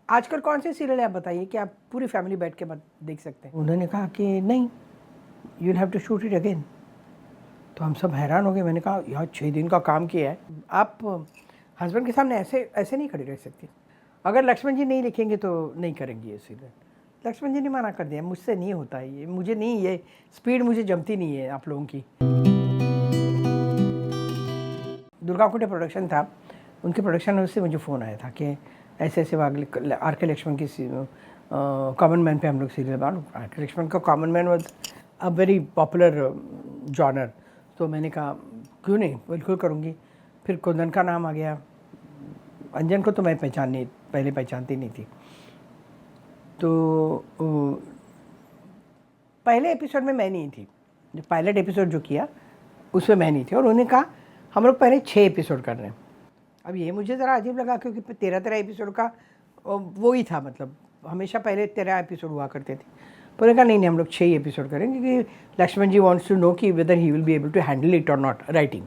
आजकल कौन से सीरियल है आप बताइए कि आप पूरी फैमिली बैठ के देख सकते हैं। उन्होंने कहा कि नहीं, you will have to shoot it again. तो हम सब हैरान हो गए। मैंने कहा यार 6 दिन का काम किया है, आप हस्बैंड के सामने ऐसे ऐसे नहीं खड़ी रह सकती। अगर लक्ष्मण जी नहीं लिखेंगे तो नहीं करेंगी ये सीरियल। लक्ष्मण जी ने मना कर दिया, मुझसे नहीं होता है ये, मुझे नहीं, ये स्पीड मुझे जमती नहीं है आप लोगों की। दुर्गा कुटे प्रोडक्शन था, उनके प्रोडक्शन हाउस से मुझे फ़ोन आया था कि ऐसे ऐसे आर के लक्ष्मण की कॉमन मैन पे हम लोग सीरियल बना। आर के लक्ष्मण का common man was a very popular genre. तो मैंने कहा क्यों नहीं, बिल्कुल करूँगी। फिर कुंदन का नाम आ गया। अंजन को तो मैं पहले पहचानती नहीं थी। तो पहले एपिसोड में मैं नहीं थी, जो पायलट एपिसोड जो किया उसमें मैं नहीं थी। और उन्होंने कहा हम लोग पहले 6 एपिसोड कर रहे हैं। अब ये मुझे ज़रा अजीब लगा क्योंकि 13 एपिसोड का वो ही था, मतलब हमेशा पहले 13 एपिसोड हुआ करते थे। पर उन्होंने कहा नहीं हम लोग 6 एपिसोड करेंगे क्योंकि Laxman ji wants to know कि whether he will be able to handle it और नॉट राइटिंग।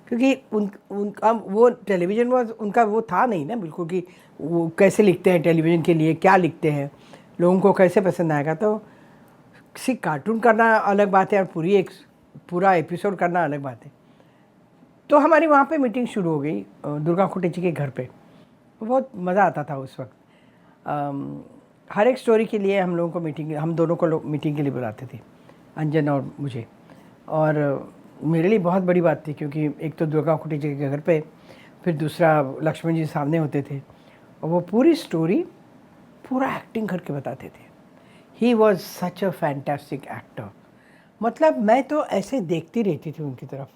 क्योंकि उनका वो टेलीविज़न उनका वो था नहीं ना बिल्कुल कि वो कैसे लिखते हैं, टेलीविज़न के लिए क्या लिखते हैं, लोगों को कैसे पसंद आएगा। तो किसी कार्टून करना अलग बात है और पूरा एपिसोड करना अलग बात है। तो हमारी वहाँ पे मीटिंग शुरू हो गई दुर्गा कुटे जी के घर पे। बहुत मज़ा आता था उस वक्त। हर एक स्टोरी के लिए हम लोगों को हम दोनों को मीटिंग के लिए बुलाते थे, अंजन और मुझे। और मेरे लिए बहुत बड़ी बात थी क्योंकि एक तो दुर्गा कुटे जी के घर पे, फिर दूसरा लक्ष्मण जी सामने होते थे और वो पूरी स्टोरी पूरा एक्टिंग करके बताते थे। He was such a fantastic actor. मतलब मैं तो ऐसे देखती रहती थी उनकी तरफ।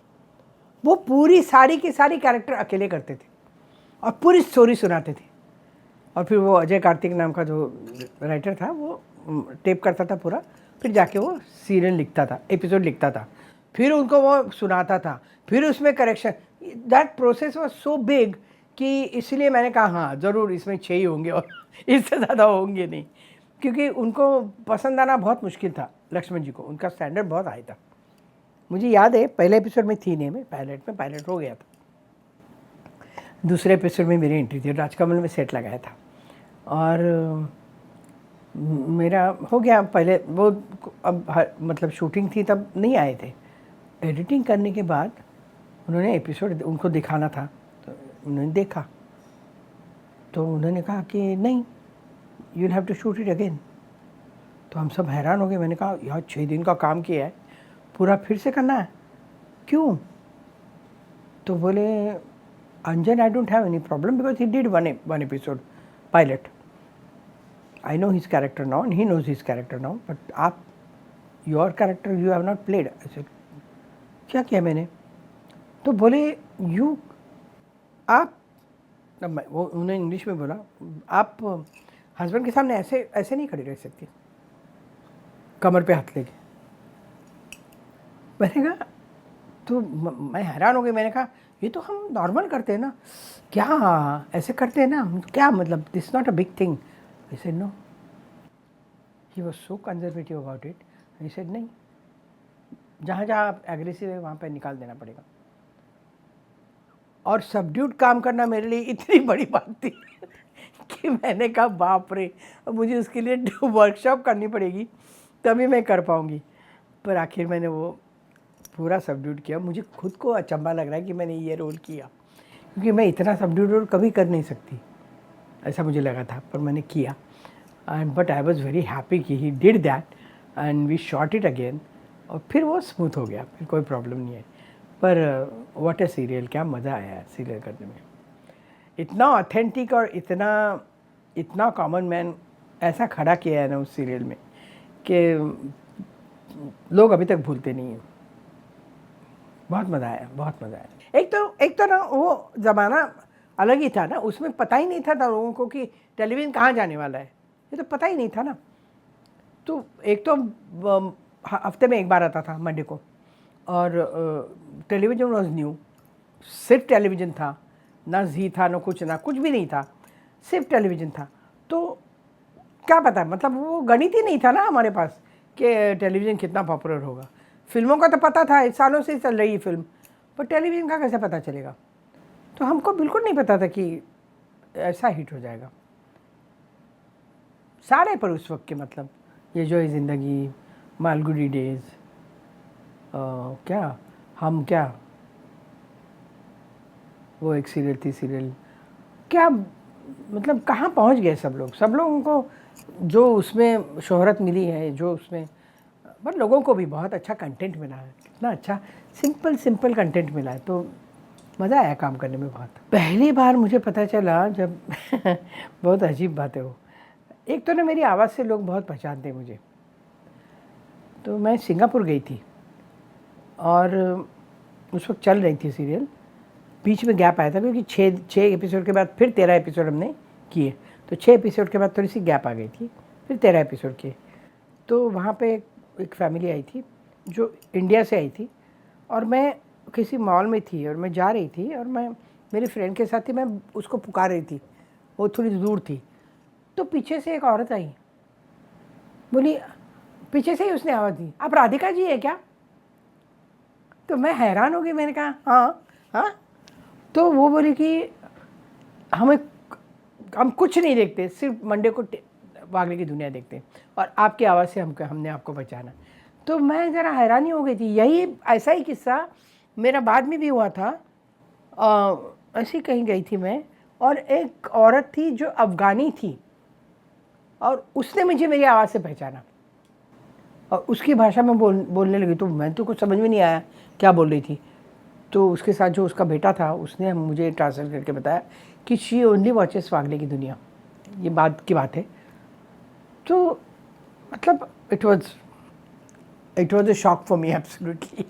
वो पूरी सारी की सारी कैरेक्टर अकेले करते थे और पूरी स्टोरी सुनाते थे। और फिर वो अजय कार्तिक नाम का जो राइटर था वो टेप करता था पूरा, फिर जाके वो सीरियल लिखता था, एपिसोड लिखता था, फिर उनको वो सुनाता था, फिर उसमें correction. That process was so big कि इसलिए मैंने कहा हाँ ज़रूर इसमें 6 ही होंगे और इससे ज़्यादा होंगे नहीं, क्योंकि उनको पसंद आना बहुत मुश्किल था। लक्ष्मण जी को उनका स्टैंडर्ड बहुत हाई था। मुझे याद है पहले एपिसोड में थी नहीं, मैं पायलट हो गया था। दूसरे एपिसोड में मेरी एंट्री थी, राजकमल में सेट लगाया था और मेरा हो गया। पहले वो मतलब शूटिंग थी तब नहीं आए थे। एडिटिंग करने के बाद उन्होंने एपिसोड उनको दिखाना था, तो उन्होंने देखा तो उन्होंने कहा कि नहीं, you will have to shoot it again. तो हम सब हैरान हो गए। मैंने कहा यार 6 दिन का काम किया है, पूरा फिर से करना है, क्यों? तो बोले Anjan I don't have any problem because he did one episode pilot. I know his character now and he knows his character now, but आप your character you have not played. ऐसे क्या किया मैंने? तो बोले यू आप, वो उन्होंने इंग्लिश में बोला, आप हस्बैंड के सामने ऐसे ऐसे नहीं खड़ी रह सकती कमर पे हाथ लेके। मैंने कहा तो मैं हैरान हो गई। मैंने कहा ये तो हम नॉर्मल करते हैं ना, क्या ऐसे करते हैं ना, क्या मतलब this not a big thing. I said no. He was so conservative about it. I said नहीं, जहाँ जहाँ आप एग्रेसिव है वहाँ पे निकाल देना पड़ेगा। और सबड्यूड काम करना मेरे लिए इतनी बड़ी बात थी कि मैंने कहा बाप रे, अब मुझे उसके लिए वर्कशॉप करनी पड़ेगी तभी मैं कर पाऊँगी। पर आखिर मैंने वो पूरा सबड्यूड किया। मुझे खुद को अचंभा लग रहा है कि मैंने ये रोल किया, क्योंकि मैं इतना सबड्यूड रोल कभी कर नहीं सकती, ऐसा मुझे लगा था, पर मैंने किया। And but I was very happy कि he did that and we shot it again. और फिर वो स्मूथ हो गया, फिर कोई प्रॉब्लम नहीं है। पर व्हाट ए सीरियल, क्या मज़ा आया सीरियल करने में। इतना ऑथेंटिक और इतना कॉमन मैन ऐसा खड़ा किया है ना उस सीरियल में कि लोग अभी तक भूलते नहीं हैं। बहुत मज़ा आया, बहुत मज़ा आया। एक तो ना वो ज़माना अलग ही था ना, उसमें पता ही नहीं था लोगों को कि टेलीविज़न कहाँ जाने वाला है, ये तो पता ही नहीं था ना। तो एक तो हफ्ते में एक बार आता था मंडे को, और टेलीविज़न वॉज न्यू, सिर्फ टेलीविज़न था, ना जी था, ना कुछ भी नहीं था, सिर्फ टेलीविज़न था। तो क्या पता, मतलब वो गणित ही नहीं था ना हमारे पास कि टेलीविज़न कितना पॉपुलर होगा। फिल्मों का तो पता था, सालों से चल रही फिल्म, पर टेलीविज़न का कैसे पता चलेगा। तो हमको बिल्कुल नहीं पता था कि ऐसा हिट हो जाएगा। सारे पर उस वक्त के, मतलब ये जो है ज़िंदगी, मालगुडी डेज़, क्या हम, क्या वो एक सीरियल थी, सीरियल क्या, मतलब कहाँ पहुँच गए सब लोगों को जो उसमें शोहरत मिली है, जो उसमें, पर लोगों को भी बहुत अच्छा कंटेंट मिला है, कितना अच्छा सिंपल कंटेंट मिला है, तो मज़ा आया काम करने में बहुत। पहली बार मुझे पता चला जब बहुत अजीब बात है वो, एक तो ना मेरी आवाज़ से लोग बहुत पहचानते हैं मुझे। तो मैं सिंगापुर गई थी और उस वक्त चल रही थी सीरियल, बीच में गैप आया था क्योंकि छः एपिसोड के बाद फिर 13 एपिसोड हमने किए, तो 6 एपिसोड के बाद थोड़ी सी गैप आ गई थी, फिर 13 एपिसोड किए। तो वहाँ पे एक फैमिली आई थी जो इंडिया से आई थी, और मैं किसी मॉल में थी और मैं जा रही थी और मैं मेरी फ्रेंड के साथ थी, मैं उसको पुकार रही थी, वो थोड़ी दूर थी। तो पीछे से एक औरत आई, बोली, पीछे से ही उसने आवाज़ दी, आप राधिका जी है क्या? तो मैं हैरान हो गई, मैंने कहा हाँ हाँ। तो वो बोली कि हम कुछ नहीं देखते, सिर्फ मंडे को वागले की दुनिया देखते हैं, और आपकी आवाज़ से हमने आपको पहचाना। तो मैं ज़रा हैरानी हो गई थी। यही ऐसा ही किस्सा मेरा बाद में भी हुआ था। ऐसी कहीं गई थी मैं, और एक औरत थी जो अफ़गानी थी, और उसने मुझे मेरी आवाज़ से पहचाना और उसकी भाषा में बोलने लगी, तो मैं तो कुछ समझ में नहीं आया क्या बोल रही थी। तो उसके साथ जो उसका बेटा था, उसने मुझे ट्रांसलेट करके बताया कि शी ओनली वॉचेस वागले की दुनिया, ये बात की बात है। तो मतलब it was a shock for me absolutely.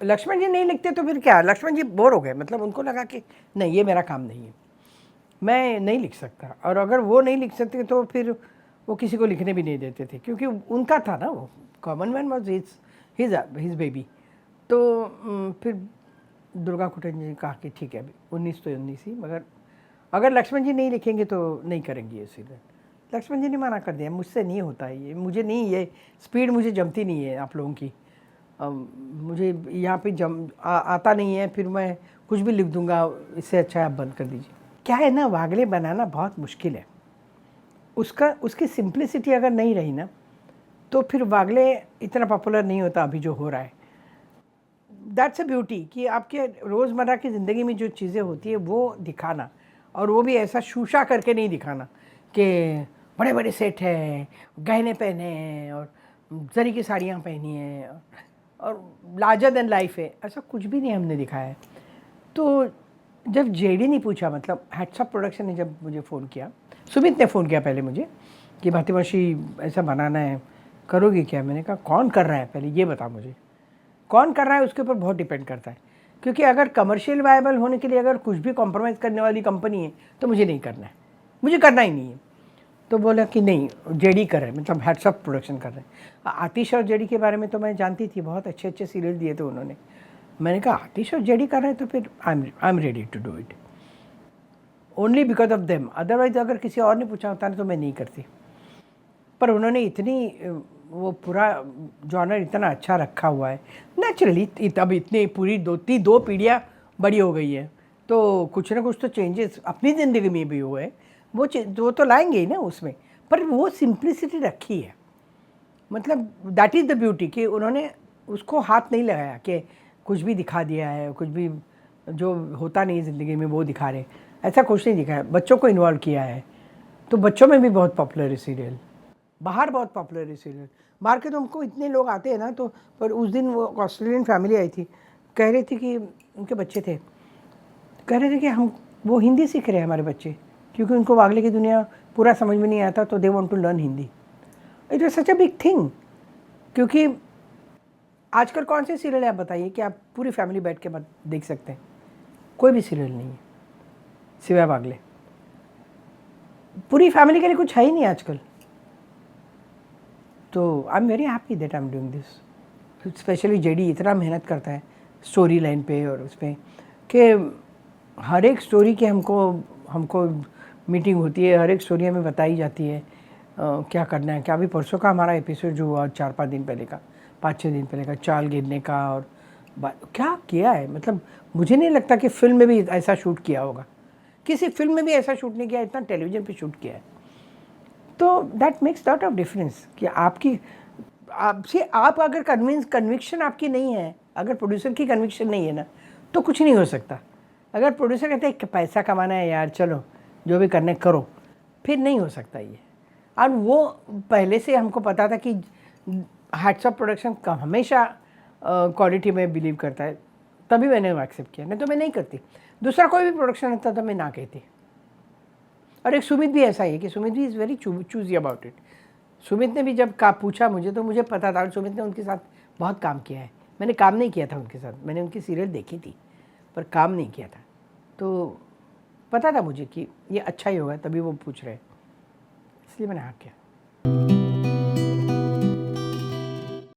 Laxman ji नहीं लिखते तो फिर क्या, लक्ष्मण जी बोर हो गए, मतलब उनको लगा कि नहीं, ये मेरा काम नहीं है, मैं नहीं लिख सकता। और अगर वो नहीं लिख सकते तो फिर वो किसी को लिखने भी नहीं देते थे, क्योंकि उनका था ना वो, common man was his baby. तो फिर दुर्गा कुटन जी ने कहा कि ठीक है, अभी 19 तो 19 ही, मगर अगर लक्ष्मण जी नहीं लिखेंगे तो नहीं करेंगे ये सीरियल। लक्ष्मण जी ने मना कर दिया, मुझसे नहीं होता है ये, मुझे नहीं, ये स्पीड मुझे जमती नहीं है आप लोगों की, मुझे यहाँ पे आता नहीं है, फिर मैं कुछ भी लिख दूंगा, इससे अच्छा आप बंद कर दीजिए। क्या है ना, वागले बनाना बहुत मुश्किल है, उसकी सिंप्लिसिटी अगर नहीं रही ना, तो फिर वागले इतना पॉपुलर नहीं होता अभी जो हो रहा है। दैट्स अ ब्यूटी कि आपके रोज़मर्रा की ज़िंदगी में जो चीज़ें होती है वो दिखाना, और वो भी ऐसा शूशा करके नहीं दिखाना कि बड़े बड़े सेट हैं, गहने पहने हैं और जरी की साड़ियाँ पहनी हैं और लार्जर देन लाइफ है, ऐसा कुछ भी नहीं हमने दिखाया है। तो जब जेडी ने पूछा, मतलब हैट्सअप प्रोडक्शन ने जब मुझे फ़ोन किया, सुमित ने फ़ोन किया पहले मुझे कि भातीमाशी ऐसा बनाना है, करोगी क्या? मैंने कहा कौन कर रहा है, पहले ये बता मुझे, कौन कर रहा है उसके ऊपर बहुत डिपेंड करता है, क्योंकि अगर कमर्शियल वायबल होने के लिए अगर कुछ भी कॉम्प्रोमाइज़ करने वाली कंपनी है तो मुझे नहीं करना है, मुझे करना ही नहीं है। तो बोला कि नहीं, जेडी कर रहे हैं, मतलब हैट्सअप प्रोडक्शन कर रहे हैं। आतिश और जेडी के बारे में तो मैं जानती थी, बहुत अच्छे अच्छे सीरियल दिए थे उन्होंने। मैंने कहा आतिश और जेडी कर रहे हैं तो फिर I am ready to do it, only because of them, otherwise अगर किसी और ने पूछा होता ना तो मैं नहीं करती। पर उन्होंने इतनी वो पूरा जॉनर इतना अच्छा रखा हुआ है नेचुरली, अब इतनी पूरी दो पीढ़ियाँ बड़ी हो गई है, तो कुछ ना कुछ तो चेंजेस अपनी ज़िंदगी में भी हुए, वो तो लाएंगे ही ना उसमें, पर वो सिंप्लिसिटी रखी है, मतलब दैट इज़ द ब्यूटी कि उन्होंने उसको हाथ नहीं लगाया कि कुछ भी दिखा दिया है, कुछ भी जो होता नहीं ज़िंदगी में वो दिखा रहे, ऐसा कुछ नहीं दिखाया, बच्चों को इन्वॉल्व किया है, तो बच्चों में भी बहुत पॉपुलर है सीरियल, बाहर बहुत पॉपुलर है सीरियल, बाहर के तो हमको इतने लोग आते हैं ना। तो पर उस दिन वो ऑस्ट्रेलियन फैमिली आई थी, कह रही थी कि उनके बच्चे थे, कह रहे थे कि हम वो हिंदी सीख रहे हैं हमारे बच्चे, क्योंकि उनको वागले की दुनिया पूरा समझ में नहीं आता, तो they want to learn Hindi. It was such a big thing, क्योंकि आजकल कौन से सीरियल है आप बताइए कि आप पूरी फैमिली बैठ के देख सकते हैं? कोई भी सीरियल नहीं है सिवाय वागले, पूरी फैमिली के लिए कुछ है ही नहीं आजकल। तो I am very happy that I am doing this. Specially JD इतना मेहनत करता है स्टोरी लाइन पे और उस पर कि हर एक स्टोरी की हमको मीटिंग होती है, हर एक स्टोरी हमें बताई जाती है क्या करना है क्या। अभी परसों का हमारा एपिसोड जो हुआ 4-5 दिन पहले का, 5-6 दिन पहले का, चाल गिरने का, और क्या किया है, मतलब मुझे नहीं लगता कि फिल्म में भी ऐसा शूट किया होगा, किसी फिल्म में भी ऐसा शूट नहीं किया, इतना टेलीविज़न पे शूट किया है। तो that makes lot of difference कि आप अगर कन्विक्शन आपकी नहीं है, अगर प्रोड्यूसर की कन्विक्शन नहीं है ना, तो कुछ नहीं हो सकता। अगर प्रोड्यूसर कहते हैं कि पैसा कमाना है यार, चलो जो भी करने करो, फिर नहीं हो सकता ये। और वो पहले से हमको पता था कि हैट्स ऑफ प्रोडक्शन का हमेशा क्वालिटी में बिलीव करता है, तभी मैंने वो एक्सेप्ट किया, नहीं तो मैं नहीं करती। दूसरा कोई भी प्रोडक्शन होता तो मैं ना कहती। और एक सुमित भी ऐसा ही है कि सुमित भी is very choosy about it. Sumit ने भी जब पूछा मुझे, तो मुझे पता था, सुमित ने उनके साथ बहुत काम किया है। मैंने काम नहीं किया था उनके साथ, मैंने उनकी सीरियल देखी थी पर काम नहीं किया था, तो पता था मुझे कि ये अच्छा ही होगा, तभी वो पूछ रहे हैं, इसलिए मैंने हाँ किया।